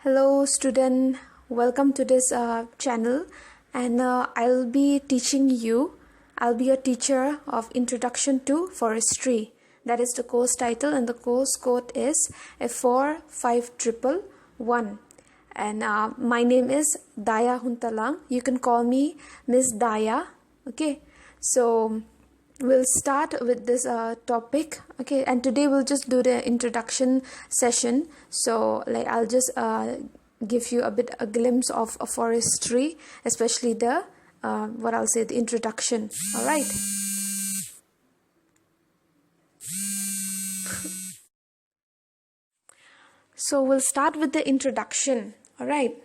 Hello student, welcome to this channel and I'll be teaching you. I'll be a teacher of Introduction to Forestry. That is the course title and the course code is F45111. And my name is Daya Huntalang. You can call me Miss Daya. Okay, so we'll start with this topic. Okay, and today we'll just do the introduction session. So I'll just give you a glimpse of forestry, especially the the introduction. All right. So we'll start with the introduction. All right.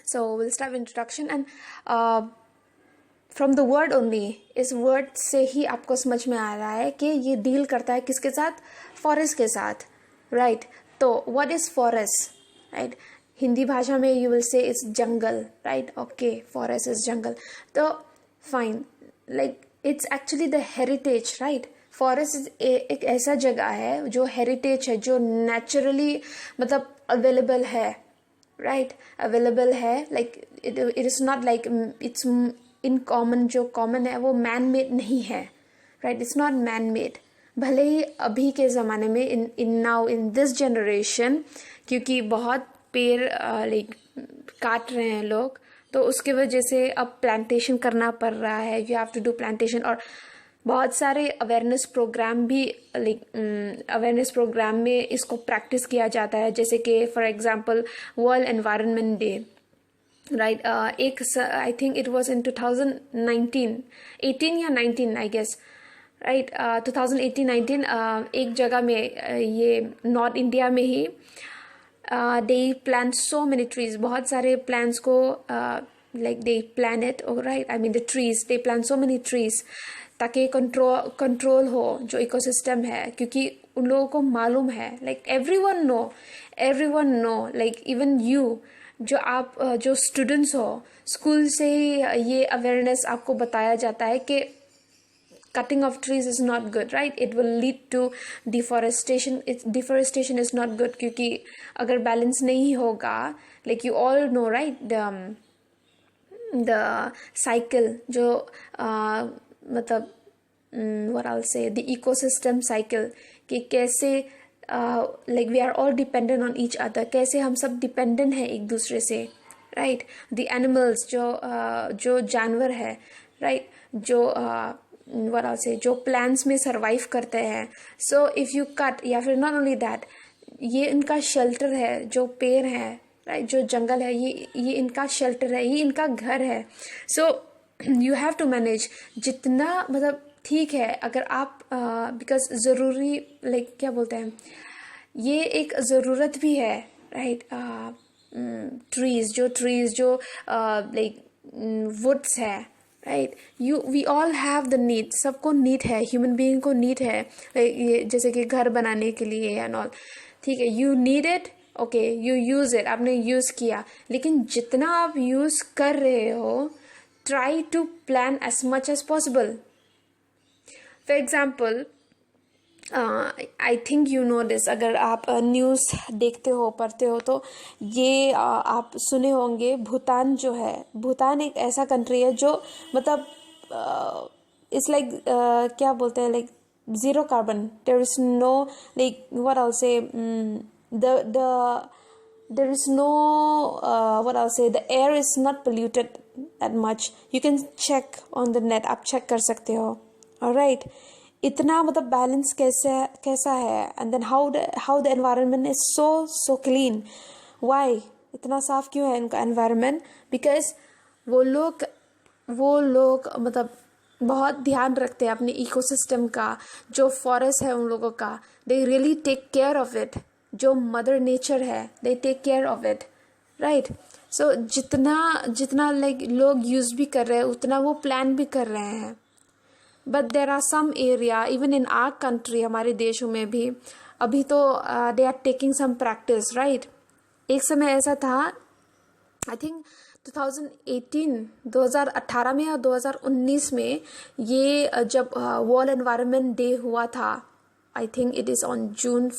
So we'll start with introduction and from the word only, इस word से ही आपको समझ में आ रहा है कि ये deal करता है किसके साथ, फॉरेस्ट के साथ, राइट। तो what is forest, right. Hindi भाषा में you will say it's jungle, right. Okay, forest is jungle. तो fine, like it's actually the heritage, right. Forest एक ऐसा जगह है जो हेरिटेज है, जो नेचुरली मतलब अवेलेबल है, राइट, अवेलेबल है। Like it is not like it's in common, जो कॉमन है वो मैन मेड नहीं है, right. It's not man made. भले ही अभी के ज़माने में in now in this generation, क्योंकि बहुत पेड़ लाइक काट रहे हैं लोग, तो उसके वजह से अब प्लांटेशन करना पड़ रहा है। You have to do plantation. और बहुत सारे अवेयरनेस प्रोग्राम भी लाइक अवेयरनेस प्रोग्राम में इसको प्रैक्टिस किया जाता है, जैसे कि for example world environment day, right. एक I think it was in 2019, 18 या 19 आई गेस, राइट। 2018-19 एक जगह में ये नॉर्थ इंडिया में ही दे प्लांट सो मेनी ट्रीज, बहुत सारे प्लांट्स को like they plan it, right, I mean the trees, they plant so many trees ताकि कंट्रोल हो जो इकोसिस्टम है। क्योंकि उन लोगों को मालूम है, like everyone know, like even you, जो आप जो स्टूडेंट्स हो, स्कूल से ही ये अवेयरनेस आपको बताया जाता है कि cutting of trees is not good, right? It will lead to deforestation. Deforestation is not good क्योंकि अगर बैलेंस नहीं होगा, like you all know, right, the cycle जो मतलब what I'll say, the ecosystem cycle, कि कैसे like we are all dependent on each other, कैसे हम सब dependent हैं एक दूसरे से, right? The animals जो जानवर है, right, जो what I'll say, जो plants में survive करते हैं। So if you cut, या फिर not only that, ये इनका shelter है, जो पेड़ है, right, जो जंगल है, ये इनका shelter है, ये इनका घर है। So you have to manage जितना, मतलब ठीक है अगर आप बिकॉज ज़रूरी, लाइक क्या बोलते हैं, ये एक ज़रूरत भी है, राइट। ट्रीज जो लाइक वुड्स है, right. We all have the need, सबको नीड है, ह्यूमन बीइंग को नीड है, ये जैसे कि घर बनाने के लिए एंड ऑल, ठीक है। You need it, okay, you use it, आपने यूज़ किया, लेकिन जितना आप यूज़ कर रहे हो, try to plan as much as possible. For example, I think you know this, अगर आप न्यूज़ देखते हो, पढ़ते हो, तो ये आप सुने होंगे, भूटान जो है, भूटान एक ऐसा कंट्री है जो मतलब इट्स लाइक क्या बोलते हैं, like zero carbon, there is no, like what I will say, there is no what I'll say, the air is not polluted that much. You can check on the net, आप check कर सकते हो, alright। इतना मतलब balance कैसा है, and then how the environment is so clean. Why इतना साफ क्यों है इनका एनवायरनमेंट? बिकॉज वो लोग मतलब बहुत ध्यान रखते हैं अपने इकोसिस्टम का, जो फॉरेस्ट है उन लोगों का, they really take care of it. जो मदर नेचर है, they take care of it, right. So जितना लाइक लोग यूज भी कर रहे हैं, उतना वो प्लान भी कर रहे हैं। But there are some area even in our country, हमारे देशों में भी अभी तो they are taking some practice, right. एक समय ऐसा था, आई थिंक 2018 में या 2019 में, ये जब वर्ल्ड एनवायरनमेंट डे हुआ था, I think it is on June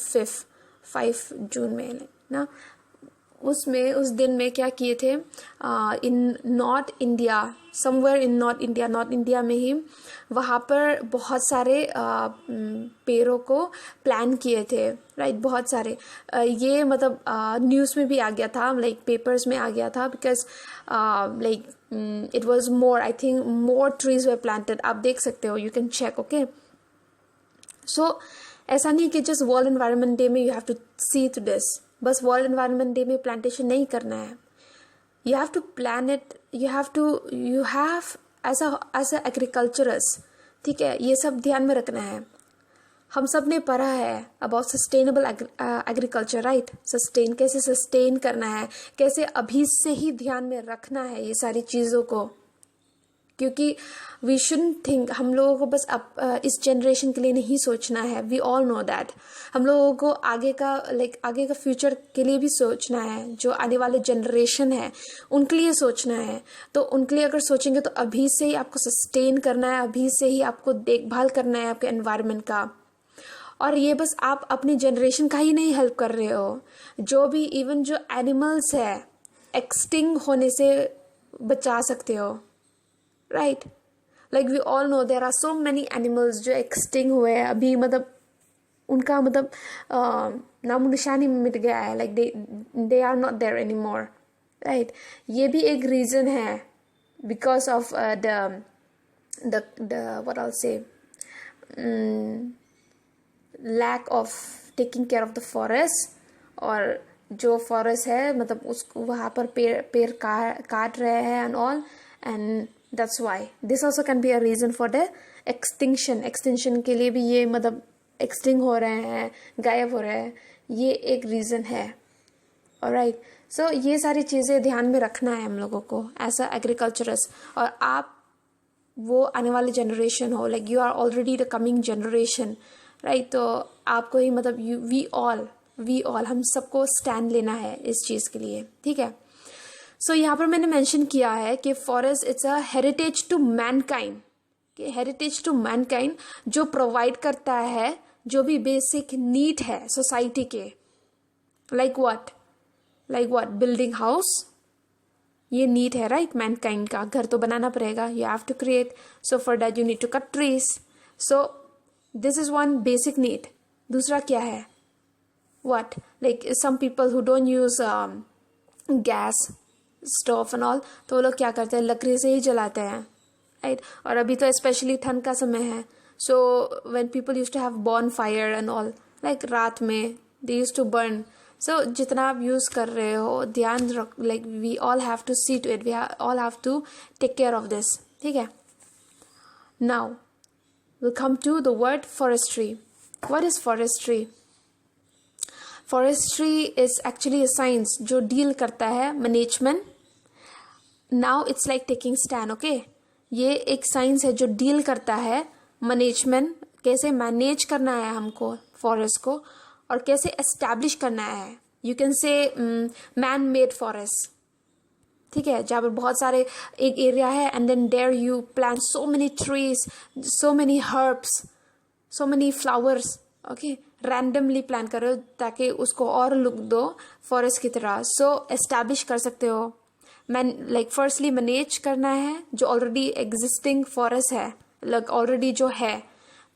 5 जून में ना, उसमें उस दिन में क्या किए थे, in north India, somewhere in north India में ही वहाँ पर बहुत सारे पेड़ों को प्लान किए थे, राइट, बहुत सारे। ये मतलब न्यूज़ में भी आ गया था, लाइक पेपर्स में आ गया था, because like it was more, I think more trees were planted. आप देख सकते हो, you can check, okay. So ऐसा नहीं कि जस्ट वर्ल्ड एनवायरनमेंट डे में you have to see to this, बस वर्ल्ड एनवायरनमेंट डे में प्लांटेशन नहीं करना है, you have to plan it, you have as a agriculturist, ठीक है, ये सब ध्यान में रखना है। हम सब ने पढ़ा है about sustainable agriculture, right, sustain, कैसे सस्टेन करना है, कैसे अभी से ही ध्यान में रखना है ये सारी चीज़ों को, क्योंकि वी शुडंट थिंक, हम लोगों को बस इस जनरेशन के लिए नहीं सोचना है, वी ऑल नो दैट। हम लोगों को आगे का आगे का फ्यूचर के लिए भी सोचना है, जो आने वाले जनरेशन है उनके लिए सोचना है। तो उनके लिए अगर सोचेंगे तो अभी से ही आपको सस्टेन करना है, अभी से ही आपको देखभाल करना है आपके एनवायरनमेंट का। और ये बस आप अपनी जनरेशन का ही नहीं हेल्प कर रहे हो, जो भी इवन जो एनिमल्स है एक्सटिंग होने से बचा सकते हो, right. Like we all know there are so many animals जो एक्सटिंग हुए हैं अभी, मतलब उनका मतलब नामो निशानी मिट गया है, like they are not there any more, right. ये भी एक रीज़न है, because of the what I say lack of taking care of the forest. और जो फॉरेस्ट है मतलब उसको वहाँ पर पेड़ काट रहे हैं and all, and that's why this also can be a reason for the extinction के लिए भी ये मतलब एक्सटिंग हो रहे हैं, गायब हो रहे हैं, ये एक रीज़न है। ऑलराइट, सो ये सारी चीज़ें ध्यान में रखना है हम लोगों को एज अ एग्रीकल्चरस। और आप वो आने वाली जनरेशन हो, like you are already the coming generation, right. तो आपको ही मतलब वी ऑल हम सबको स्टैंड लेना है इस चीज़ के लिए, ठीक है। सो यहाँ पर मैंने मेंशन किया है कि forest it's a heritage to mankind, heritage to mankind, जो प्रोवाइड करता है जो भी बेसिक नीड है सोसाइटी के, लाइक व्हाट बिल्डिंग हाउस, ये नीड है, राइट। मैनकाइंड का घर तो बनाना पड़ेगा, you have to create, so for that you need to cut trees, so this is one basic need. दूसरा क्या है, what, like some people who don't use gas stove and all, तो वो लोग क्या करते हैं, लकड़ी से ही जलाते हैं, राइट। और अभी तो स्पेशली ठंड का समय है, so when people use to have bonfire and all, like रात में दे यूज टू बर्न। सो जितना आप यूज़ कर रहे हो ध्यान रख, like we all have to see to it, we all have to take care of this, ठीक है। Now we'll come to the word forestry. What is forestry? Forestry is actually a science जो deal करता है management. Now it's like taking stand, okay? ये एक science है जो deal करता है मैनेजमेंट, कैसे मैनेज करना है हमको फॉरेस्ट को, और कैसे एस्टैब्लिश करना है, you can say man made forest, ठीक है, जहाँ पर बहुत सारे एक एरिया है and then there you plant so many trees, so many herbs, so many flowers, okay, randomly plant करो ताकि उसको और लुक दो फॉरेस्ट की तरह। सो एस्टैब्लिश कर सकते हो, लाइक फर्स्टली मैनेज करना है जो ऑलरेडी एग्जिस्टिंग फॉरेस्ट है, लाइक ऑलरेडी जो है,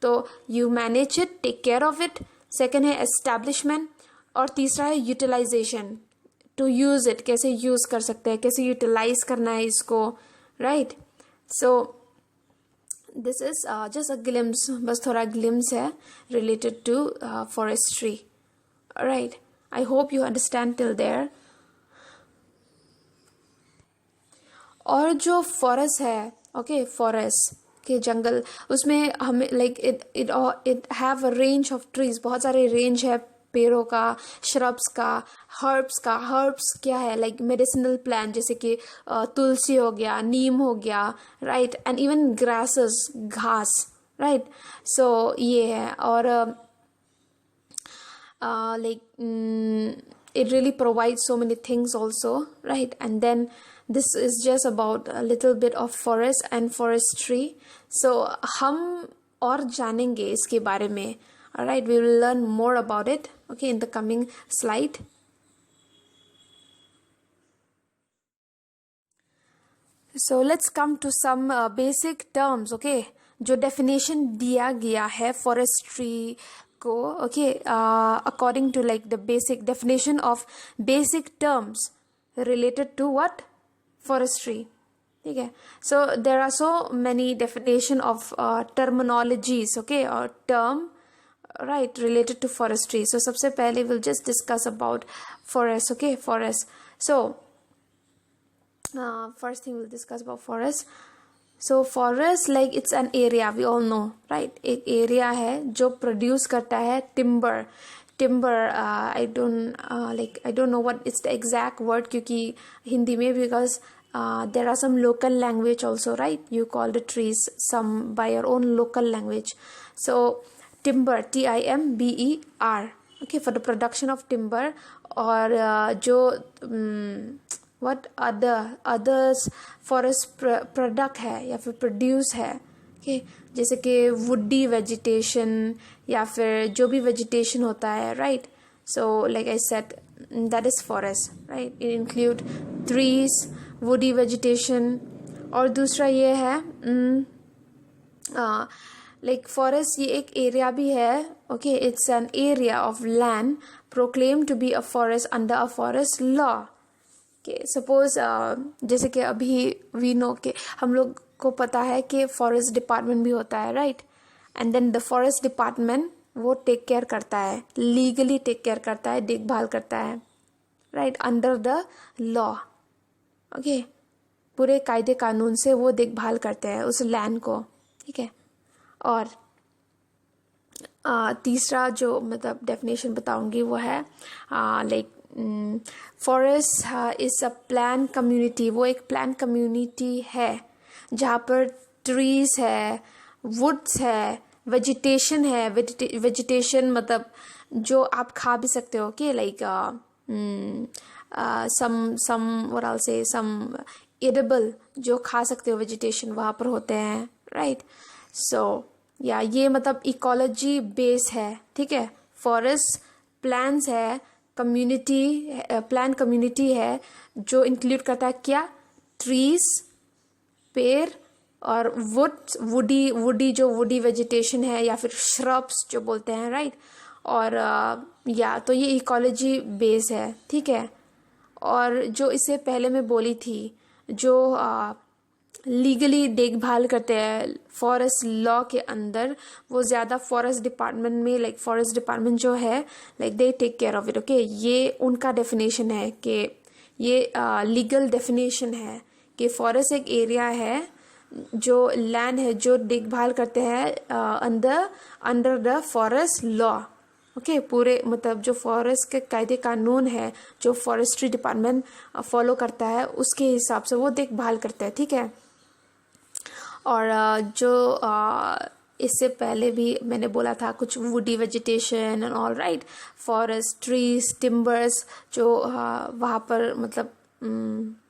तो you manage it, take care of it. Second है एस्टैब्लिशमेंट, और तीसरा है यूटिलाइजेशन, टू यूज इट, कैसे यूज कर सकते हैं, कैसे यूटिलाइज करना है इसको, right. So this is just a glimpse, बस थोड़ा ग्लिम्स है related to forestry, right. I hope you understand till there. और जो फॉरेस्ट है, ओके, फॉरेस्ट के जंगल, उसमें हमें like it have a range of trees, बहुत सारे रेंज है पेड़ों का, श्रब्स का, हर्ब्स क्या है, लाइक मेडिसिनल प्लांट जैसे कि तुलसी हो गया, नीम हो गया, राइट, एंड इवन ग्रासेस, घास, राइट। सो ये है, और like it really provides so many things also, right. And then this is just about a little bit of forest and forestry. So हम और जानेंगे इसके बारे में, alright, we will learn more about it, okay, in the coming slide. So let's come to some basic terms, okay? जो definition दिया गया है forestry को, okay? According to like the basic definition of basic terms related to what? Forestry. ठीक है? So there are so many definition of terminologies, okay? Or term, right, related to forestry. So सबसे पहले we'll just discuss about forest, okay? Forest. So first thing we'll discuss about forest. So forest, like it's an area, we all know, right? एक area है जो produce करता है timber. I don't know what it's the exact word क्योंकि हिंदी में, because there are some local language also, right? You call the trees some by your own local language. So timber, TIMBER, okay, for the production of timber. और जो what others forest product है या फिर produce है, okay? जैसे कि woody vegetation या फिर जो भी vegetation होता है, right? So like I said, that is forest, right? It include trees, woody vegetation. और दूसरा ये है like forest, ये एक area भी है, okay? It's an area of land proclaimed to be a forest under a forest law. Suppose जैसे कि अभी वी नो के हम लोग को पता है कि फॉरेस्ट डिपार्टमेंट भी होता है, right? And then the forest department वो टेक केयर करता है, लीगली टेक केयर करता है, देखभाल करता है, right? Under the law, okay? पूरे कायदे कानून से वो देखभाल करते हैं उस लैंड को, ठीक है? और तीसरा जो मतलब डेफिनेशन बताऊंगी वो है like forest is a plan community. वो एक प्लान कम्युनिटी है जहाँ पर ट्रीज है, वुड्स है, वेजिटेशन है. वेजिटेशन मतलब जो आप खा भी सकते हो, कि like some what I will say some edible जो खा सकते हो वेजिटेशन वहाँ पर होते हैं, राइट? सो या ये मतलब इकोलॉजी बेस है, ठीक है? फॉरेस्ट प्लान्स है, कम्युनिटी प्लान कम्युनिटी है जो इंक्लूड करता है क्या? ट्रीज, पेड़ और वुडी जो वुडी वेजिटेशन है या फिर श्रब्स जो बोलते हैं, राइट? और या तो ये इकोलॉजी बेस है, ठीक है? और जो इससे पहले मैं बोली थी, जो लीगली देखभाल करते हैं फॉरेस्ट लॉ के अंदर, वो ज़्यादा फॉरेस्ट डिपार्टमेंट में, लाइक फॉरेस्ट डिपार्टमेंट जो है like they take care of it, okay? ये उनका डेफिनेशन है कि ये लीगल डेफिनेशन है कि फॉरेस्ट एक एरिया है जो लैंड है जो देखभाल करते हैं under the forest law, okay? पूरे मतलब जो फॉरेस्ट के कायदे कानून है जो फॉरेस्ट्री डिपार्टमेंट फॉलो करता है उसके हिसाब से वो देखभाल करता है, ठीक है? और जो इससे पहले भी मैंने बोला था कुछ woody vegetation and all, right? Forest, trees, timbers जो वहाँ पर मतलब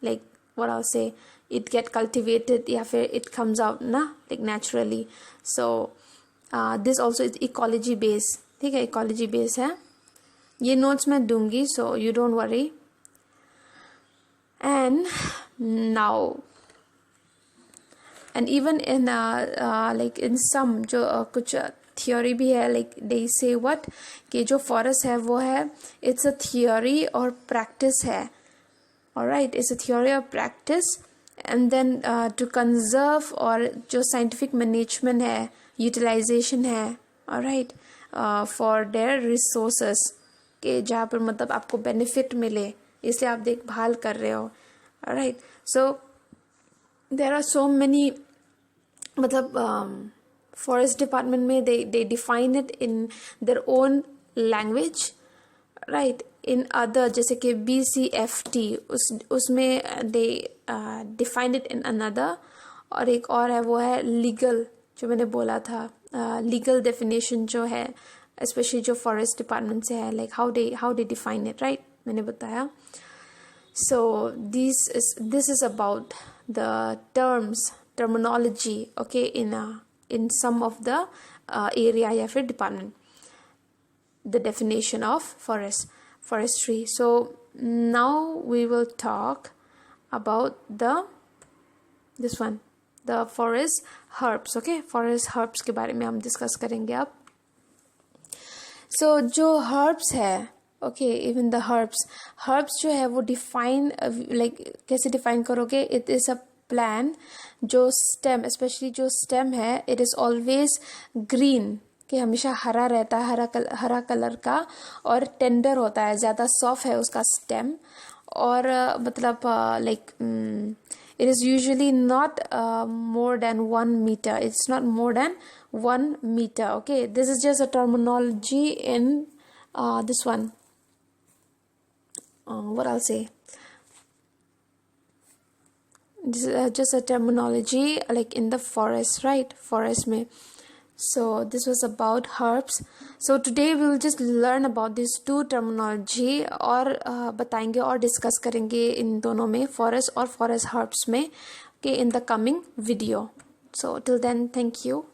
लाइक व्हाट आई से इट गेट कल्टिवेटेड या फिर इट कम्स आउट ना like naturally. So this also is ecology base, ठीक है? इकोलॉजी बेस है. ये नोट्स मैं दूंगी, so you don't worry. And now and even in like in some जो कुछ थियोरी भी है, लाइक दे से व्हाट कि जो फॉरेस्ट है वो है इट्स अ थियोरी और प्रैक्टिस है, ऑलराइट? इट्स अ थियोरी और practice. And then to conserve, और जो साइंटिफिक मैनेजमेंट है, यूटिलाइजेशन है, ऑलराइट? फॉर देयर रिसोर्सेस, के जहाँ पर मतलब आपको बेनिफिट मिले इसलिए आप देखभाल कर रहे हो, alright? So there are so many मतलब forest department में they define it in their own language, right? in other जैसे कि BCFT उसमें they define it in another. और एक और है वो है legal, जो मैंने बोला था legal definition जो है especially जो forest department से है, like how they define it, right? मैंने बताया. So this is about the terminology, okay, in some of the area या फिर department, the definition of forestry. So now we will talk about the this one, the forest herbs. Okay, forest herbs के बारे में हम discuss करेंगे अब. सो जो herbs है, ओके, इवन द हर्ब्स जो है वो डिफाइन, लाइक कैसे डिफाइन करोगे? इट इज अ प्लांट जो स्टेम, स्पेशली जो स्टेम है, इट इज ऑलवेज ग्रीन, कि हमेशा हरा रहता है, हरा कलर का, और टेंडर होता है, ज़्यादा सॉफ्ट है उसका स्टेम. और मतलब like it is usually not more than 1 meter. It's not more than 1 meter. Okay, this is just a terminology in this one. What I'll say. This is just a terminology like in the forest, right? Forest में. So this was about herbs. So today we will just learn about these two terminology और बताएंगे और discuss करेंगे इन दोनों में, forest और forest herbs में, okay, in the coming video. So till then, thank you.